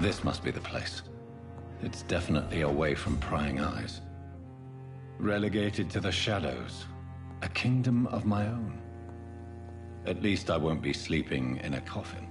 This must be the place. It's definitely away from prying eyes. Relegated to the shadows. A kingdom of my own. At least I won't be sleeping in a coffin.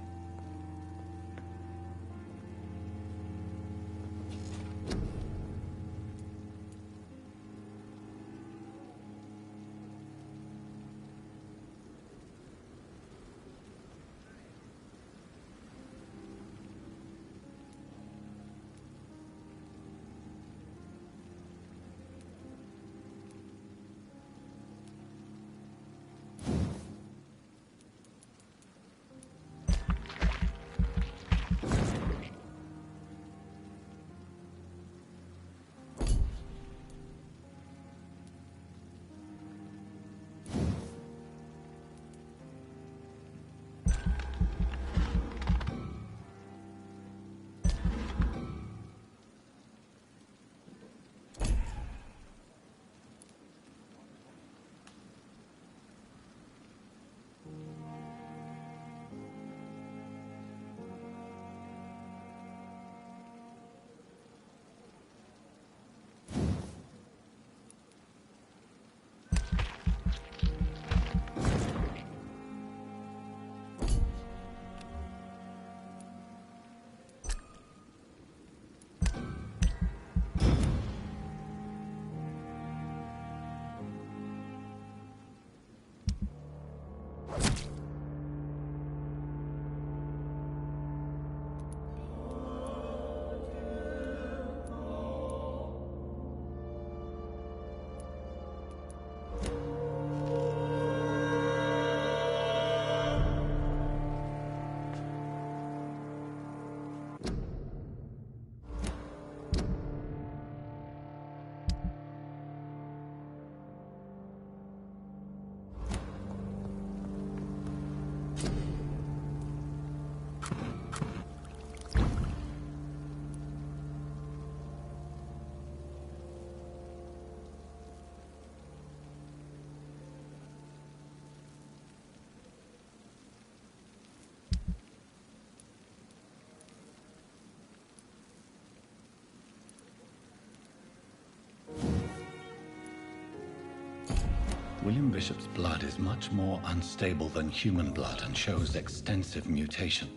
William Bishop's blood is much more unstable than human blood and shows extensive mutation.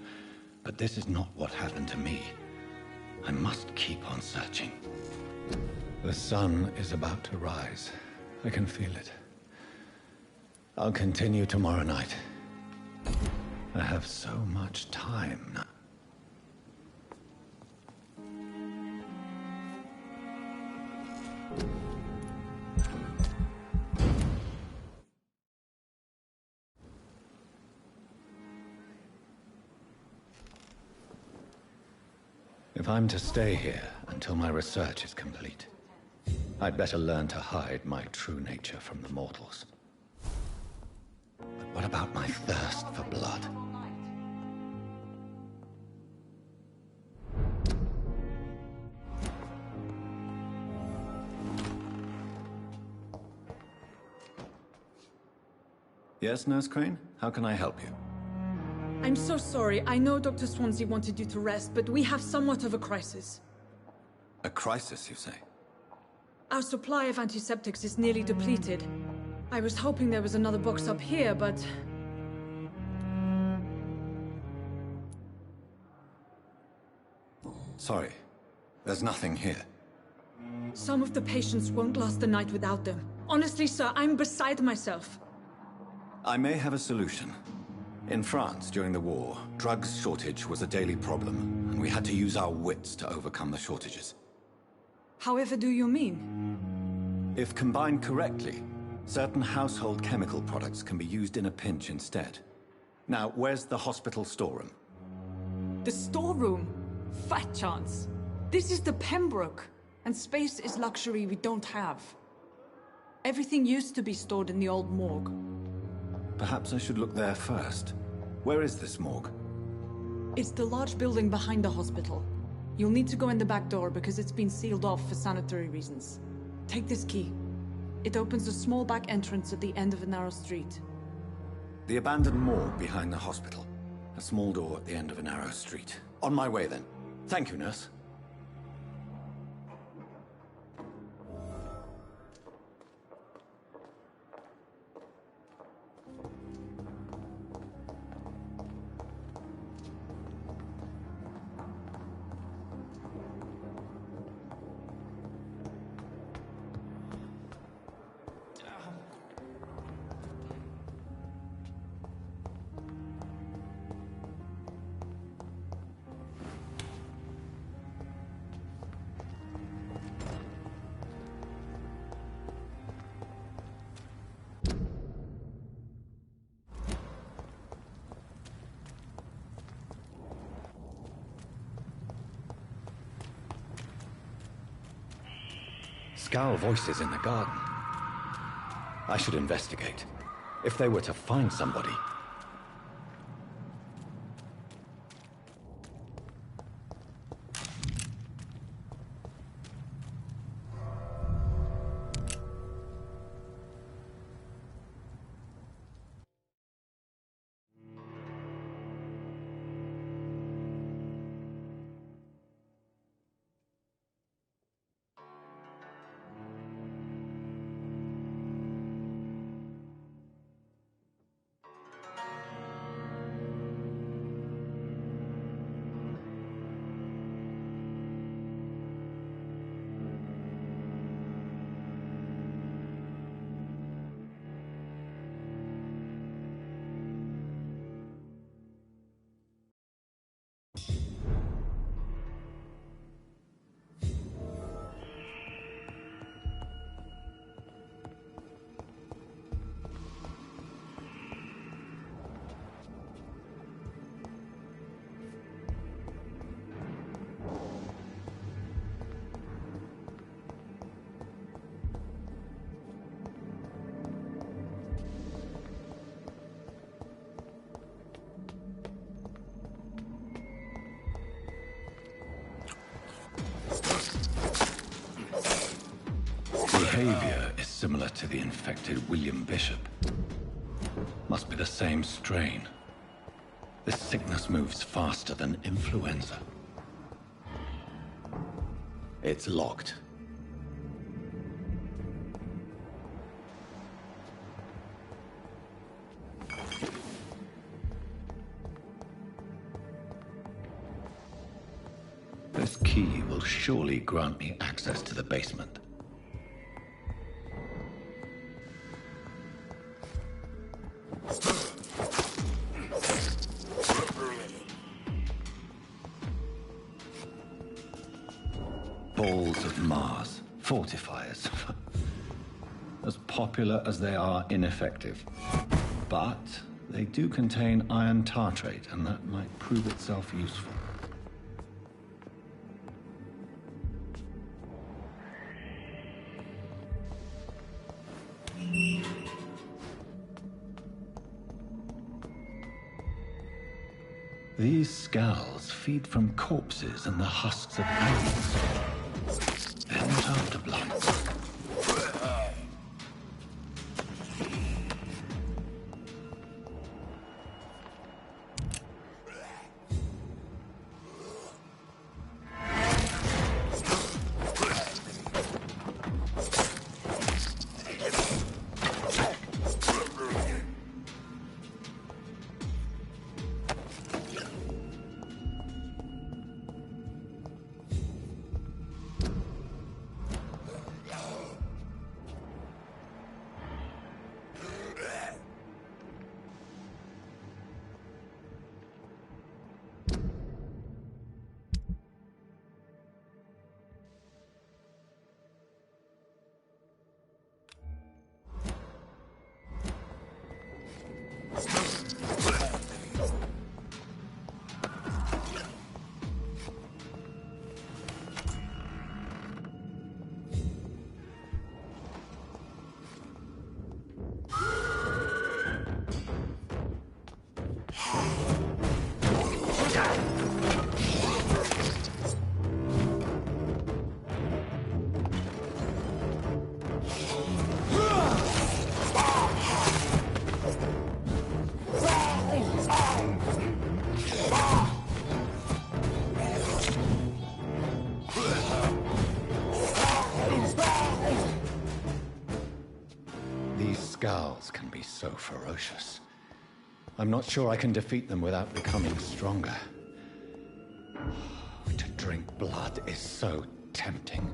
But this is not what happened to me. I must keep on searching. The sun is about to rise. I can feel it. I'll continue tomorrow night. I have so much time now. If I'm to stay here until my research is complete, I'd better learn to hide my true nature from the mortals. But what about my thirst for blood? Yes, Nurse Crane? How can I help you? I'm so sorry. I know Dr. Swansea wanted you to rest, but we have somewhat of a crisis. A crisis, you say? Our supply of antiseptics is nearly depleted. I was hoping there was another box up here, but... Sorry. There's nothing here. Some of the patients won't last the night without them. Honestly, sir, I'm beside myself. I may have a solution. In France, during the war, drugs shortage was a daily problem, and we had to use our wits to overcome the shortages. However do you mean? If combined correctly, certain household chemical products can be used in a pinch instead. Now, where's the hospital storeroom? The storeroom? Fat chance. This is the Pembroke, and space is luxury we don't have. Everything used to be stored in the old morgue. Perhaps I should look there first. Where is this morgue? It's the large building behind the hospital. You'll need to go in the back door because it's been sealed off for sanitary reasons. Take this key. It opens a small back entrance at the end of a narrow street. The abandoned morgue behind the hospital. A small door at the end of a narrow street. On my way then. Thank you, nurse. Scowl voices in the garden. I should investigate. If they were to find somebody. Behavior is similar to the infected William Bishop. Must be the same strain. This sickness moves faster than influenza. It's locked. This key will surely grant me access to the basement. Balls of Mars, fortifiers. As popular as they are ineffective. But they do contain iron tartrate, and that might prove itself useful. These scowls feed from corpses and the husks of animals. They're not after blood. These scowls can be so ferocious. I'm not sure I can defeat them without becoming stronger. To drink blood is so tempting.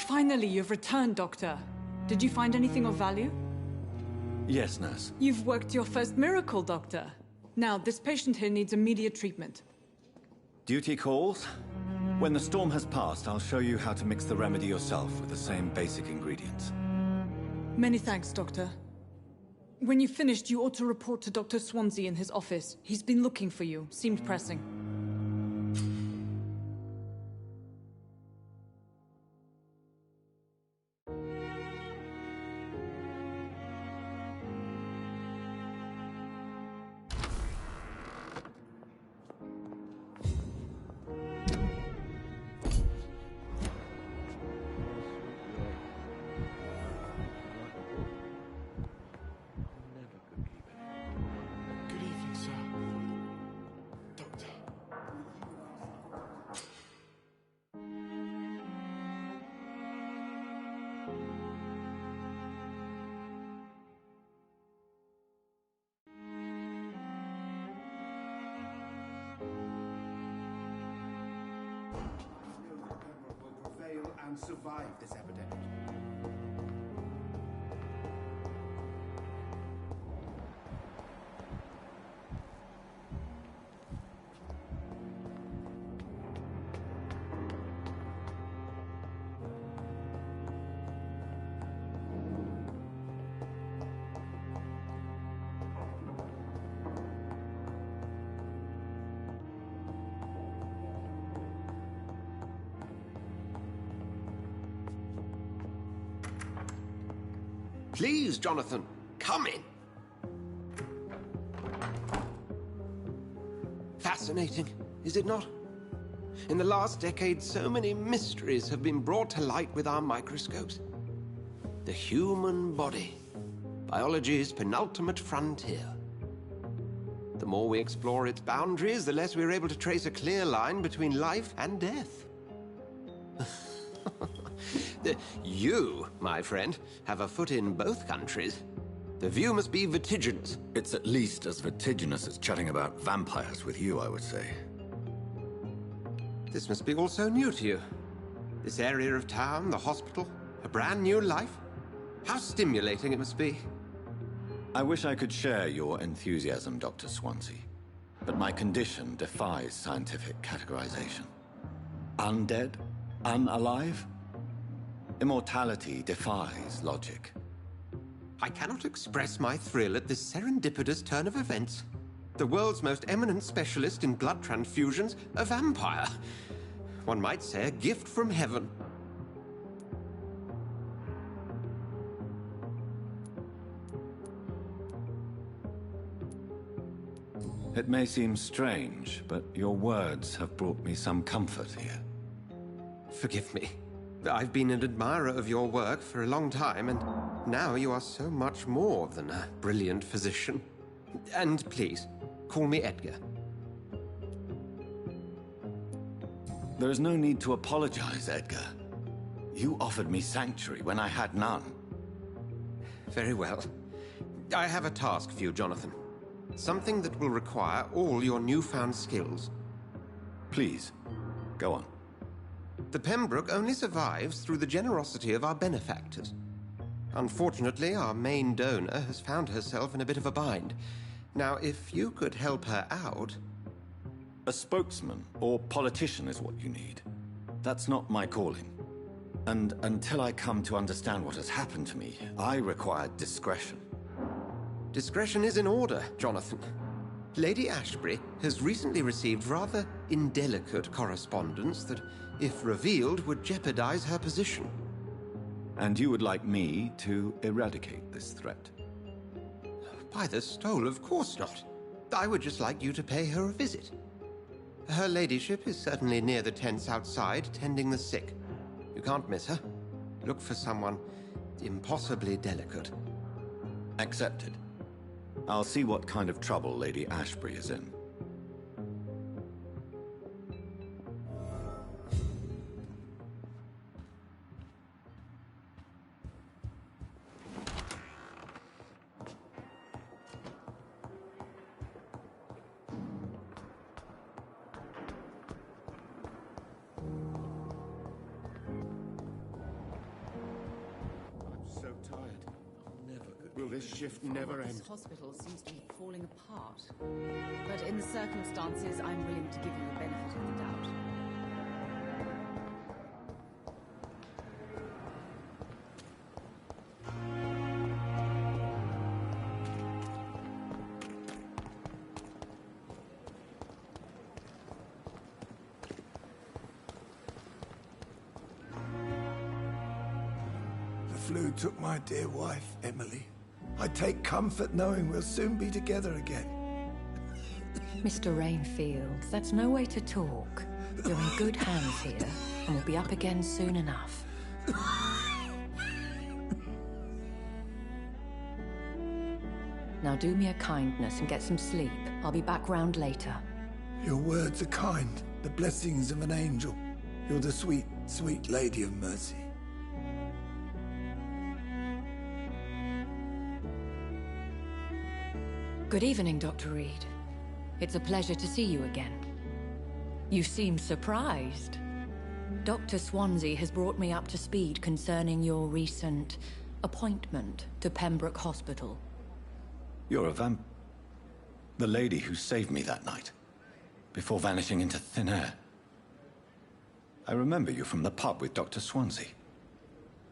Finally, you've returned, Doctor. Did you find anything of value? Yes, nurse. You've worked your first miracle, Doctor. Now, this patient here needs immediate treatment. Duty calls. When the storm has passed, I'll show you how to mix the remedy yourself with the same basic ingredients. Many thanks, Doctor. When you've finished, you ought to report to Dr. Swansea in his office. He's been looking for you. Seemed pressing. Good evening, sir. Doctor. Will prevail and survive this epidemic. Please, Jonathan, come in. Fascinating, is it not? In the last decade, so many mysteries have been brought to light with our microscopes. The human body, biology's penultimate frontier. The more we explore its boundaries, the less we're able to trace a clear line between life and death. You, my friend, have a foot in both countries. The view must be vertiginous. It's at least as vertiginous as chatting about vampires with you, I would say. This must be all so new to you. This area of town, the hospital, a brand new life. How stimulating it must be. I wish I could share your enthusiasm, Dr. Swansea. But my condition defies scientific categorization. Undead? Unalive? Immortality defies logic. I cannot express my thrill at this serendipitous turn of events. The world's most eminent specialist in blood transfusions, a vampire. One might say a gift from heaven. It may seem strange, but your words have brought me some comfort here. Forgive me. I've been an admirer of your work for a long time, and now you are so much more than a brilliant physician. And please, call me Edgar. There is no need to apologize, Edgar. You offered me sanctuary when I had none. Very well. I have a task for you, Jonathan. Something that will require all your newfound skills. Please, go on. The Pembroke only survives through the generosity of our benefactors. Unfortunately, our main donor has found herself in a bit of a bind. Now, if you could help her out... A spokesman or politician is what you need. That's not my calling. And until I come to understand what has happened to me, I require discretion. Discretion is in order, Jonathan. Lady Ashbury has recently received rather indelicate correspondence that, if revealed, would jeopardize her position. And you would like me to eradicate this threat? By the stole, of course not. I would just like you to pay her a visit. Her ladyship is certainly near the tents outside, tending the sick. You can't miss her. Look for someone impossibly delicate. Accepted. I'll see what kind of trouble Lady Ashbury is in. Will this shift never end? This hospital seems to be falling apart. But in the circumstances, I'm willing to give you the benefit of the doubt. The flu took my dear wife, Emily. I take comfort knowing we'll soon be together again. Mr. Rainfield, that's no way to talk. You're in good hands here, and we'll be up again soon enough. Now do me a kindness and get some sleep. I'll be back round later. Your words are kind, the blessings of an angel. You're the sweet, sweet Lady of Mercy. Good evening, Dr. Reed. It's a pleasure to see you again. You seem surprised. Dr. Swansea has brought me up to speed concerning your recent appointment to Pembroke Hospital. You're a the lady who saved me that night, before vanishing into thin air. I remember you from the pub with Dr. Swansea.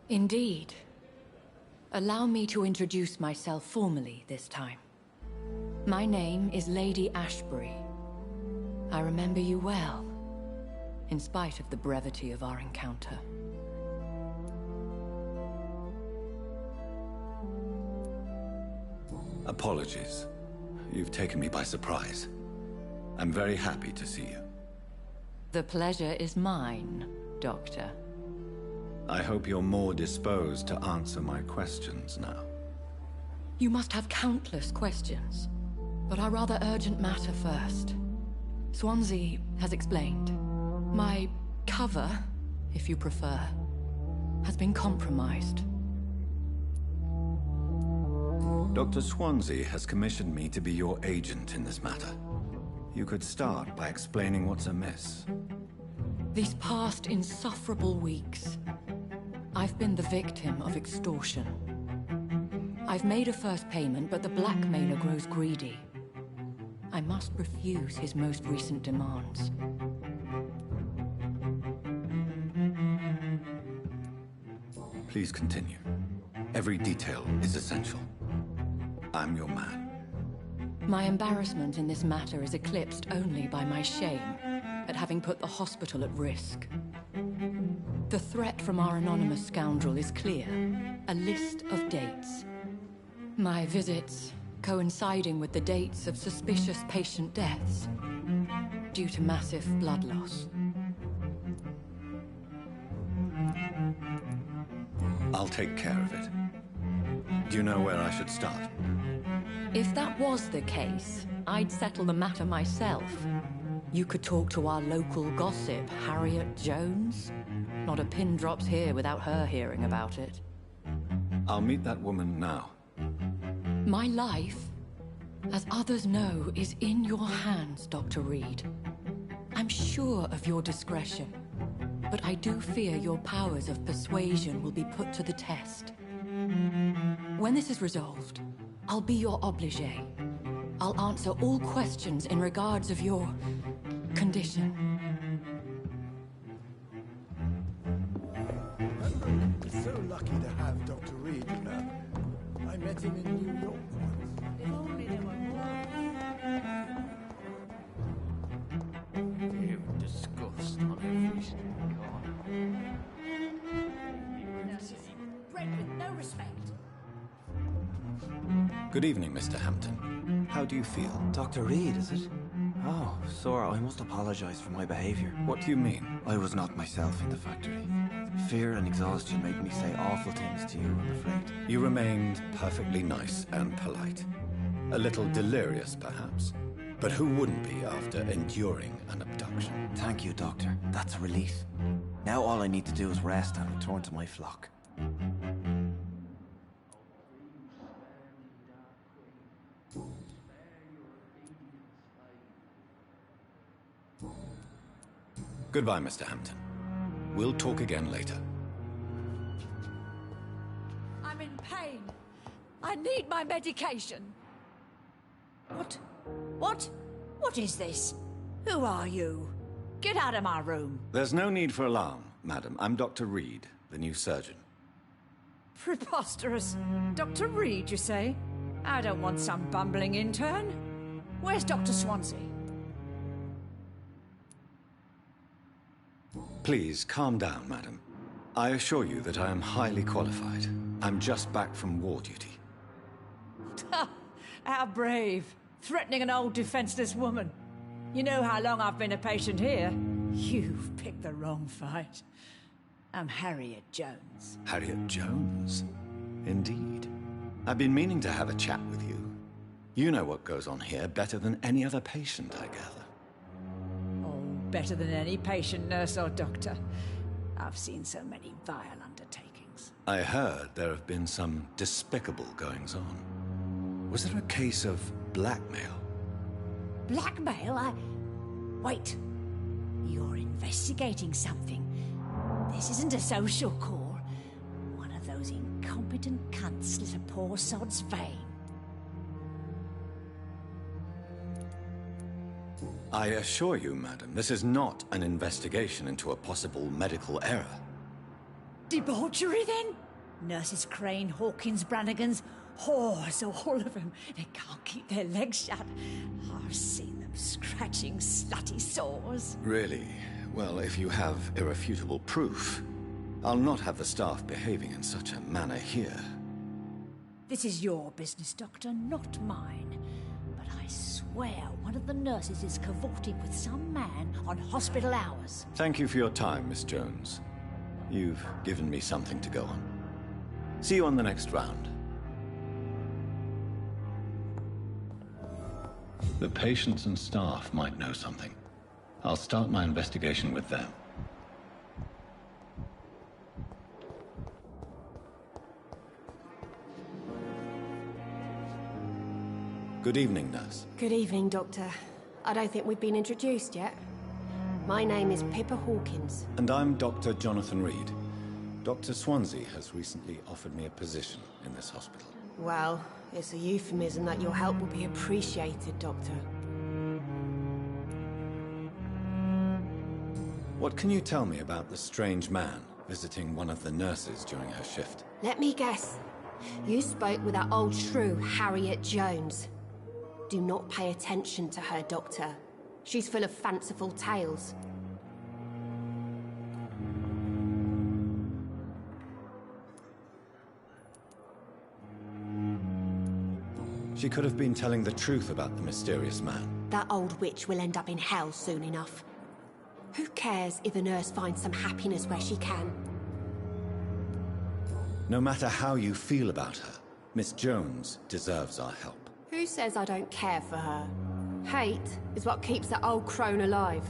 Indeed. Allow me to introduce myself formally this time. My name is Lady Ashbury. I remember you well, in spite of the brevity of our encounter. Apologies. You've taken me by surprise. I'm very happy to see you. The pleasure is mine, Doctor. I hope you're more disposed to answer my questions now. You must have countless questions, but our rather urgent matter first. Swansea has explained. My cover, if you prefer, has been compromised. Dr. Swansea has commissioned me to be your agent in this matter. You could start by explaining what's amiss. These past insufferable weeks, I've been the victim of extortion. I've made a first payment, but the blackmailer grows greedy. I must refuse his most recent demands. Please continue. Every detail is essential. I'm your man. My embarrassment in this matter is eclipsed only by my shame at having put the hospital at risk. The threat from our anonymous scoundrel is clear. A list of dates. My visits coinciding with the dates of suspicious patient deaths due to massive blood loss. I'll take care of it. Do you know where I should start? If that was the case, I'd settle the matter myself. You could talk to our local gossip, Harriet Jones. Not a pin drops here without her hearing about it. I'll meet that woman now. My life, as others know, is in your hands, Dr. Reed. I'm sure of your discretion, but I do fear your powers of persuasion will be put to the test. When this is resolved, I'll be your obligé. I'll answer all questions in regards of your condition. We're so lucky to have Dr. Reed, you know. I met him in New York once. If only there were more. You disgust on every step. Bred with no respect. Good evening, Mr. Hampton. How do you feel? Dr. Reed, is it? Oh, sir, I must apologize for my behavior. What do you mean? I was not myself in the factory. Fear and exhaustion made me say awful things to you, I'm afraid. You remained perfectly nice and polite. A little delirious, perhaps. But who wouldn't be after enduring an abduction? Thank you, Doctor. That's a relief. Now all I need to do is rest and return to my flock. Goodbye, Mr. Hampton. We'll talk again later. I'm in pain. I I need my medication. What? What? What is this? Who are you? Get out of my room. There's no need for alarm, madam. I'm Dr. Reed, the new surgeon. Preposterous. Dr. Reed, you say? I don't want some bumbling intern. Where's Dr. Swansea? Please, calm down, madam. I assure you that I am highly qualified. I'm just back from war duty. How brave. Threatening an old defenseless woman. You know how long I've been a patient here? You've picked the wrong fight. I'm Harriet Jones. Harriet Jones? Indeed. I've been meaning to have a chat with you. You know what goes on here better than any other patient, I gather. Oh, better than any patient, nurse or doctor. I've seen so many vile undertakings. I heard there have been some despicable goings-on. Was there a case of blackmail? Blackmail? Wait. You're investigating something. This isn't a social call. One of those incompetent cunts slit a poor sod's vein. I assure you, madam, this is not an investigation into a possible medical error. Debauchery, then? Nurses Crane, Hawkins, Brannigans, whores, all of them. They can't keep their legs shut. I've seen them scratching slutty sores. Really? Well, if you have irrefutable proof, I'll not have the staff behaving in such a manner here. This is your business, Doctor, not mine. But I swear one of the nurses is cavorting with some man on hospital hours. Thank you for your time, Miss Jones. You've given me something to go on. See you on the next round. The patients and staff might know something. I'll start my investigation with them. Good evening, nurse. Good evening, Doctor. I don't think we've been introduced yet. My name is Pippa Hawkins. And I'm Dr. Jonathan Reed. Dr. Swansea has recently offered me a position in this hospital. Well, it's a euphemism that your help will be appreciated, Doctor. What can you tell me about the strange man visiting one of the nurses during her shift? Let me guess. You spoke with that old shrew, Harriet Jones. Do not pay attention to her, Doctor. She's full of fanciful tales. She could have been telling the truth about the mysterious man. That old witch will end up in hell soon enough. Who cares if a nurse finds some happiness where she can? No matter how you feel about her, Miss Jones deserves our help. Who says I don't care for her? Hate is what keeps that old crone alive.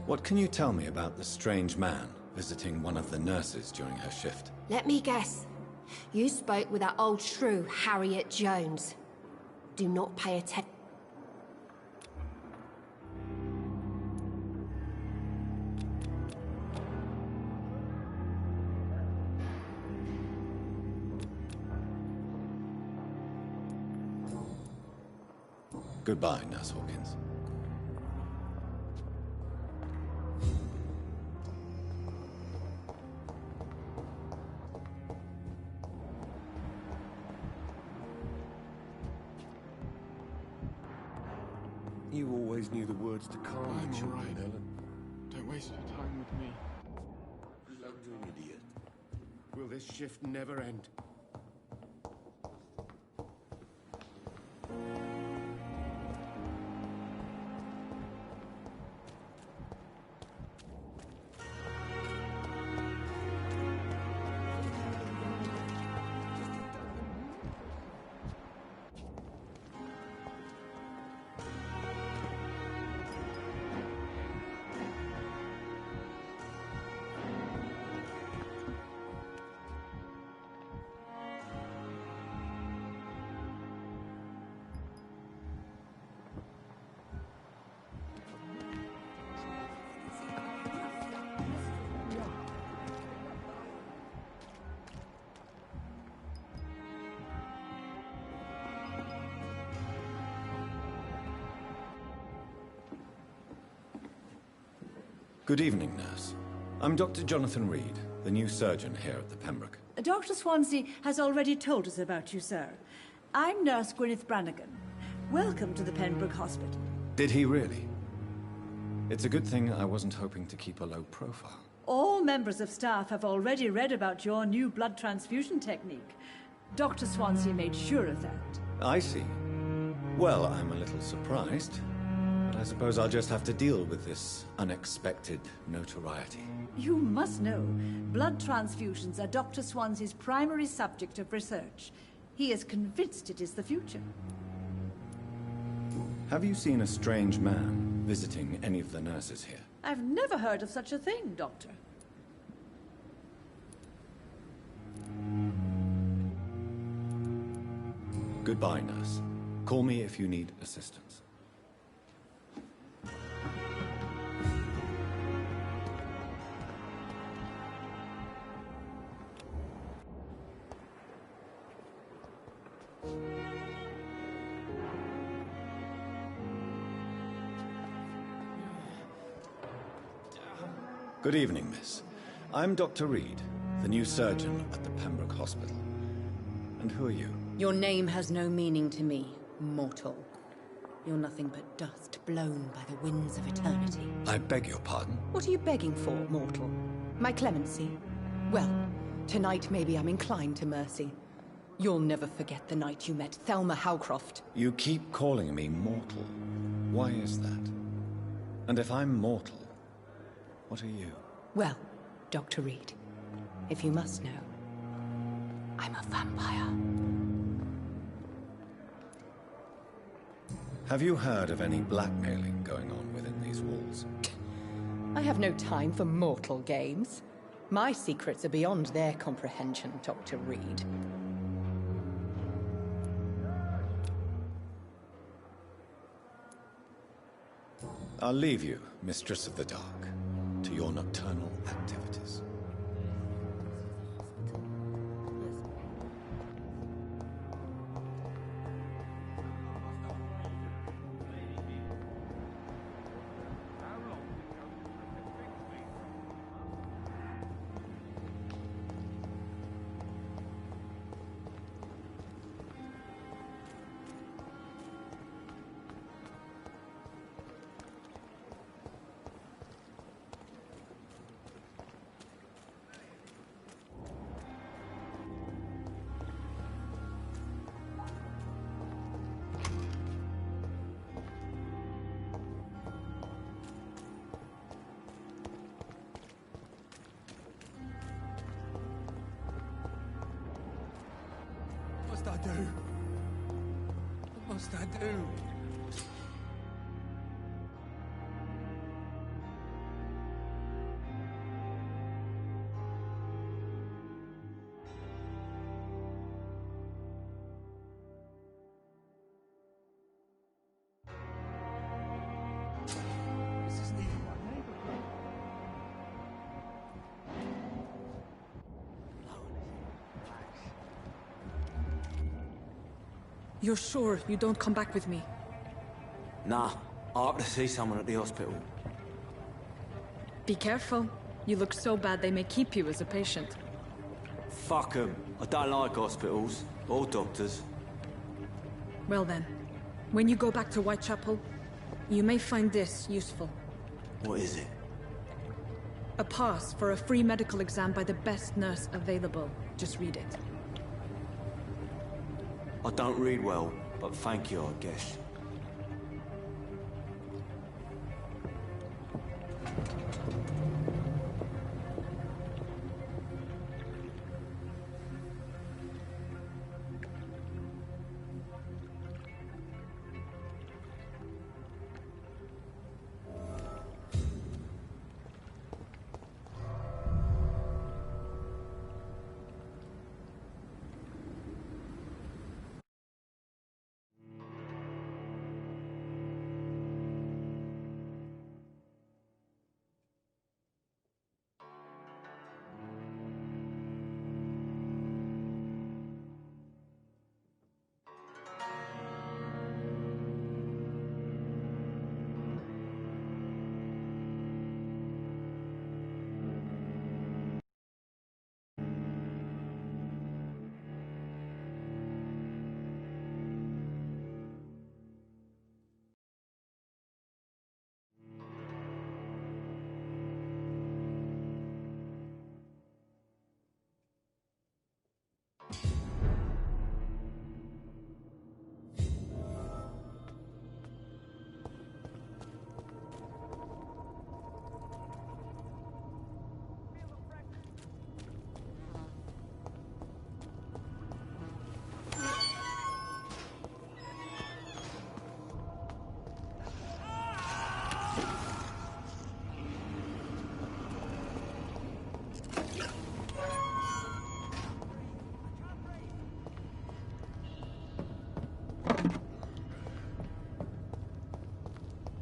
What can you tell me about the strange man visiting one of the nurses during her shift? Let me guess. You spoke with that old shrew, Harriet Jones. Do not pay attention. Goodbye, Nurse Hawkins. You always knew the words to calm I'm the children, all right. Ellen. Don't waste your time with me. Blundering idiot. Will this shift never end? Good evening, nurse. I'm Dr. Jonathan Reed, the new surgeon here at the Pembroke. Dr. Swansea has already told us about you, sir. I'm Nurse Gwyneth Brannigan. Welcome to the Pembroke Hospital. Did he really? It's a good thing I wasn't hoping to keep a low profile. All members of staff have already read about your new blood transfusion technique. Dr. Swansea made sure of that. I see. Well, I'm a little surprised, but I suppose I'll just have to deal with this unexpected notoriety. You must know, blood transfusions are Dr. Swansea's primary subject of research. He is convinced it is the future. Have you seen a strange man visiting any of the nurses here? I've never heard of such a thing, Doctor. Goodbye, nurse. Call me if you need assistance. Good evening, miss. I'm Dr. Reed, the new surgeon at the Pembroke Hospital. And who are you? Your name has no meaning to me, mortal. You're nothing but dust blown by the winds of eternity. I beg your pardon? What are you begging for, mortal? My clemency? Well, tonight maybe I'm inclined to mercy. You'll never forget the night you met Thelma Howcroft. You keep calling me mortal. Why is that? And if I'm mortal, what are you? Well, Dr. Reed, if you must know, I'm a vampire. Have you heard of any blackmailing going on within these walls? I have no time for mortal games. My secrets are beyond their comprehension, Dr. Reed. I'll leave you, Mistress of the Dark, to your nocturnal activities. What must I do? What must I do? This isn't even my neighborhood. You're sure you don't come back with me? Nah, I have to see someone at the hospital. Be careful. You look so bad they may keep you as a patient. Fuck 'em. I don't like hospitals or doctors. Well then, when you go back to Whitechapel, you may find this useful. What is it? A pass for a free medical exam by the best nurse available. Just read it. I don't read well, but thank you, I guess.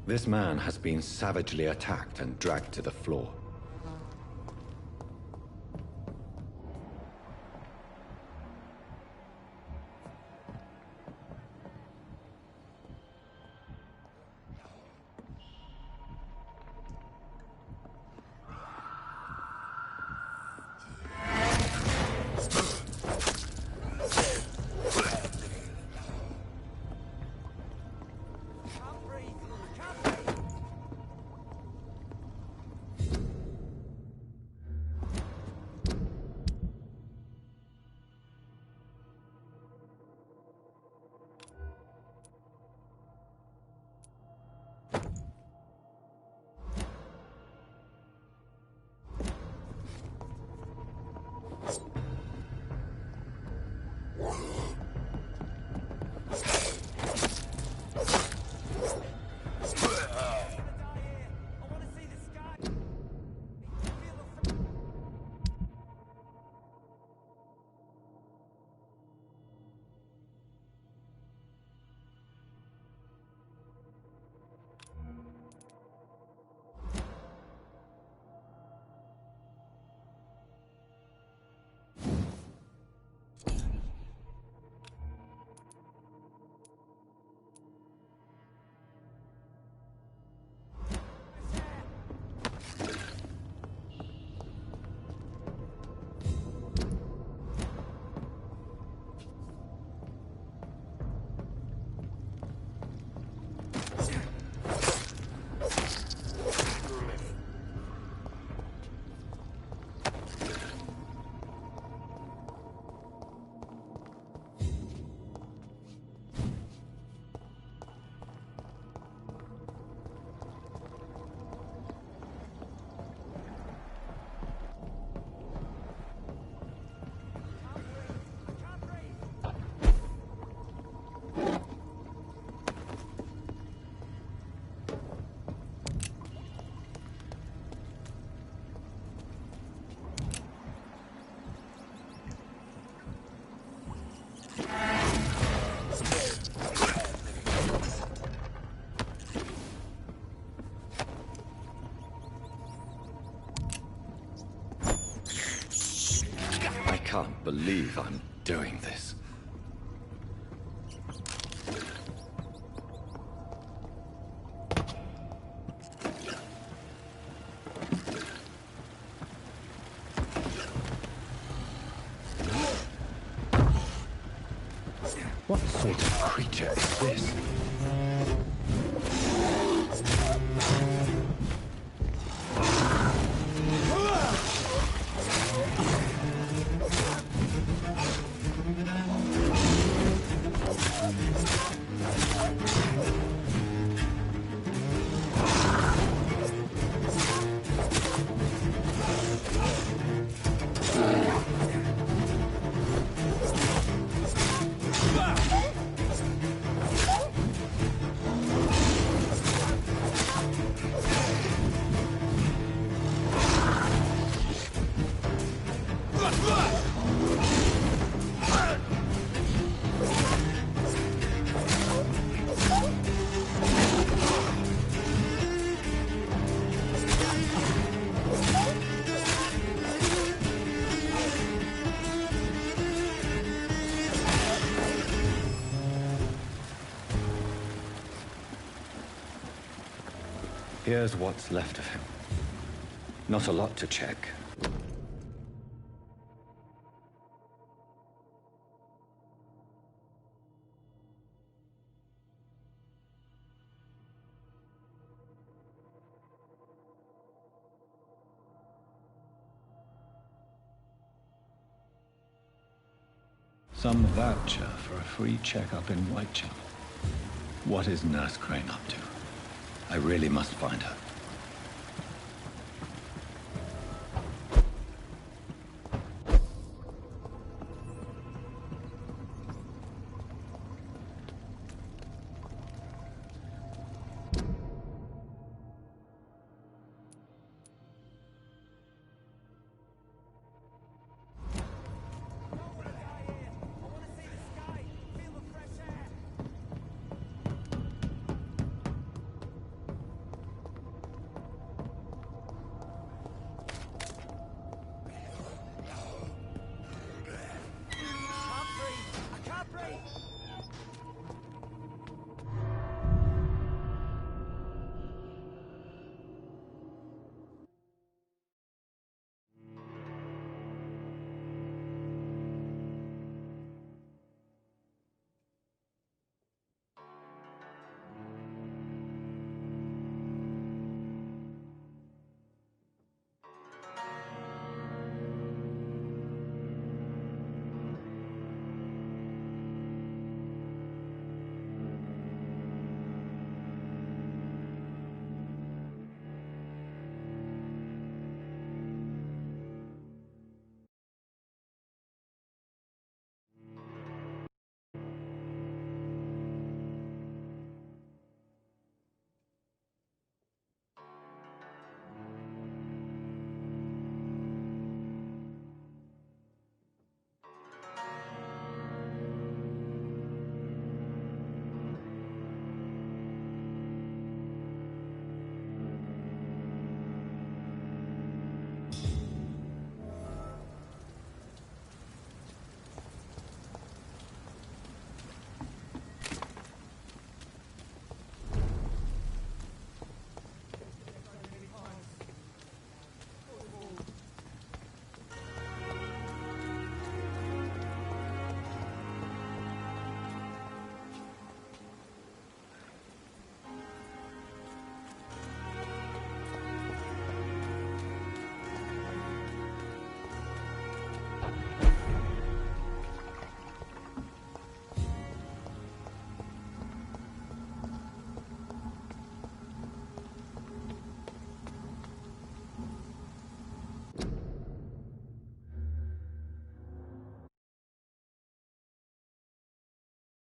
This man has been savagely attacked and dragged to the floor. I can't believe I'm doing this. What sort of creature is this? Here's what's left of him. Not a lot to check. Some voucher for a free checkup in Whitechapel. What is Nurse Crane up to? I really must find her.